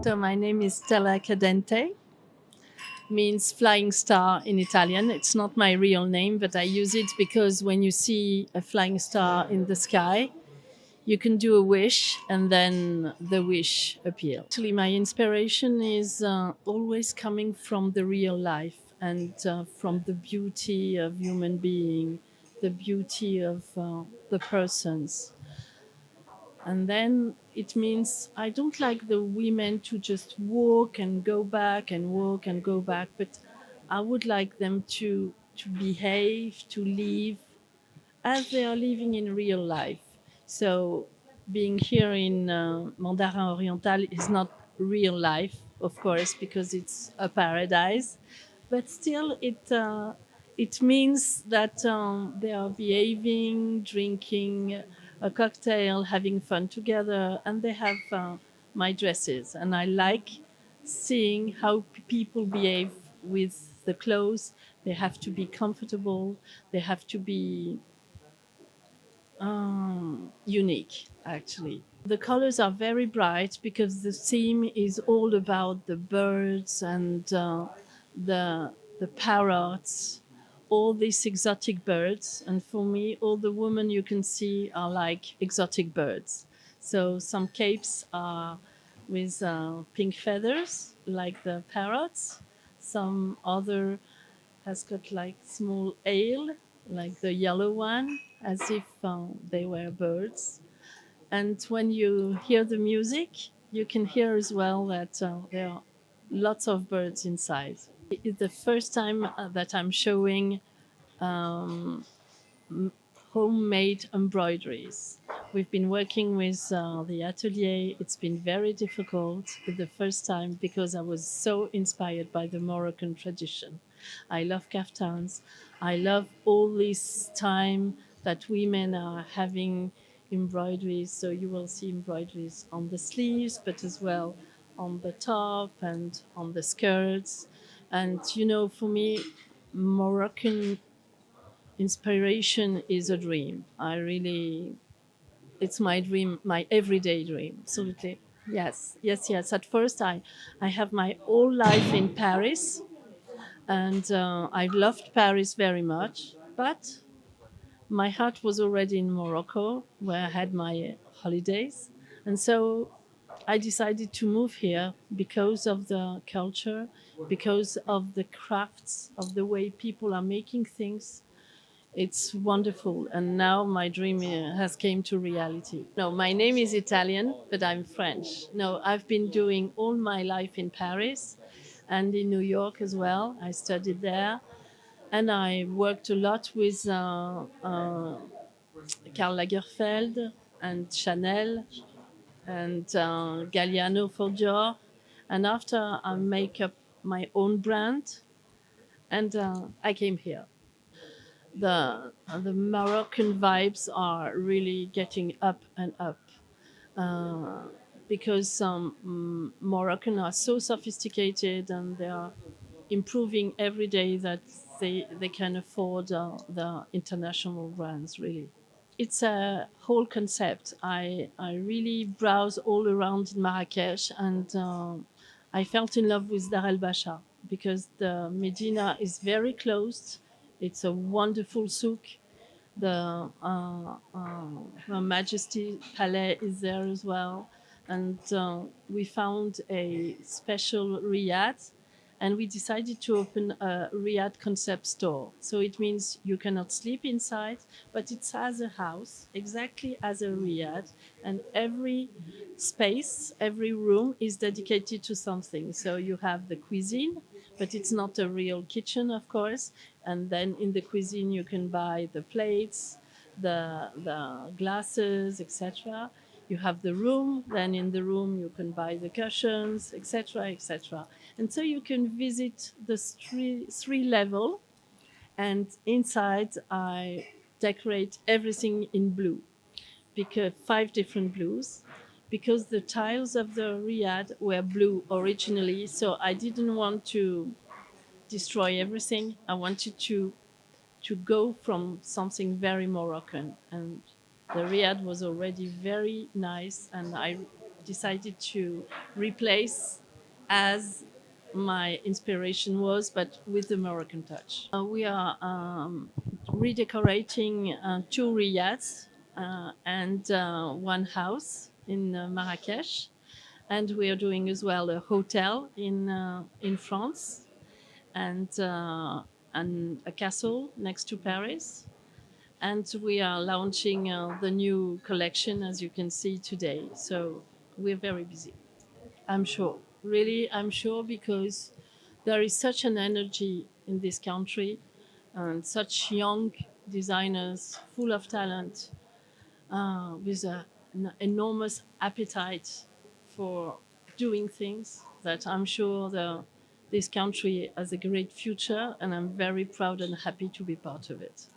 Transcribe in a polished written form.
So my name is Stella Cadente, means flying star in Italian. It's not my real name, but I use it because when you see a flying star in the sky, you can do a wish and then the wish appears. Actually, my inspiration is always coming from the real life and from the beauty of human being, the beauty of the persons. And then it means I don't like the women to just walk and go back and walk and go back, but I would like them to behave, to live as they are living in real life. So being here in Mandarin Oriental is not real life, of course, because it's a paradise, but still it means that they are behaving, drinking a cocktail, having fun together, and they have my dresses. And I like seeing how people behave with the clothes. They have to be comfortable, they have to be unique, actually. The colors are very bright because the theme is all about the birds and the parrots, all these exotic birds. And for me, all the women you can see are like exotic birds. So some capes are with pink feathers, like the parrots. Some other has got like small ale, like the yellow one, as if they were birds. And when you hear the music, you can hear as well that there are lots of birds inside. It's the first time that I'm showing homemade embroideries. We've been working with the atelier. It's been very difficult the first time because I was so inspired by the Moroccan tradition. I love kaftans. I love all this time that women are having embroideries. So you will see embroideries on the sleeves, but as well on the top and on the skirts. And you know, for me, Moroccan inspiration is a dream. It's my dream, my everyday dream. Absolutely. Yes, yes, yes. At first, I have my whole life in Paris, and I loved Paris very much. But my heart was already in Morocco, where I had my holidays. And so I decided to move here because of the culture, because of the crafts, of the way people are making things. It's wonderful, and now my dream has came to reality. No, my name is Italian, but I'm French. No, I've been doing all my life in Paris and in New York as well. I studied there, and I worked a lot with Karl Lagerfeld and Chanel and Galliano for Dior. And after I make up my own brand, and I came here. The Moroccan vibes are really getting up and up because some Moroccan are so sophisticated and they are improving every day that they can afford the international brands really. It's a whole concept. I really browse all around in Marrakech and I felt in love with Dar el Bacha because the Medina is very closed. It's a wonderful souk. The Her Majesty Palais is there as well. And we found a special riad and we decided to open a riad concept store. So it means you cannot sleep inside, but it's as a house, exactly as a riad. And every space, every room is dedicated to something. So you have the cuisine, but it's not a real kitchen, of course. And then in the cuisine, you can buy the plates, the glasses, etc. You have the room, then in the room you can buy the cushions, etc., etc. And so you can visit the three level, and inside I decorate everything in blue, because 5 different blues, because the tiles of the riad were blue originally, so I didn't want to destroy everything. I wanted to go from something very Moroccan, and the riad was already very nice, and I decided to replace as my inspiration was, but with the Moroccan touch. We are redecorating two riyadhs and one house in Marrakech, and we are doing as well a hotel in France and a castle next to Paris. And we are launching the new collection, as you can see today. So we're very busy. I'm sure, really, I'm sure, because there is such an energy in this country and such young designers full of talent with an enormous appetite for doing things that I'm sure this country has a great future, and I'm very proud and happy to be part of it.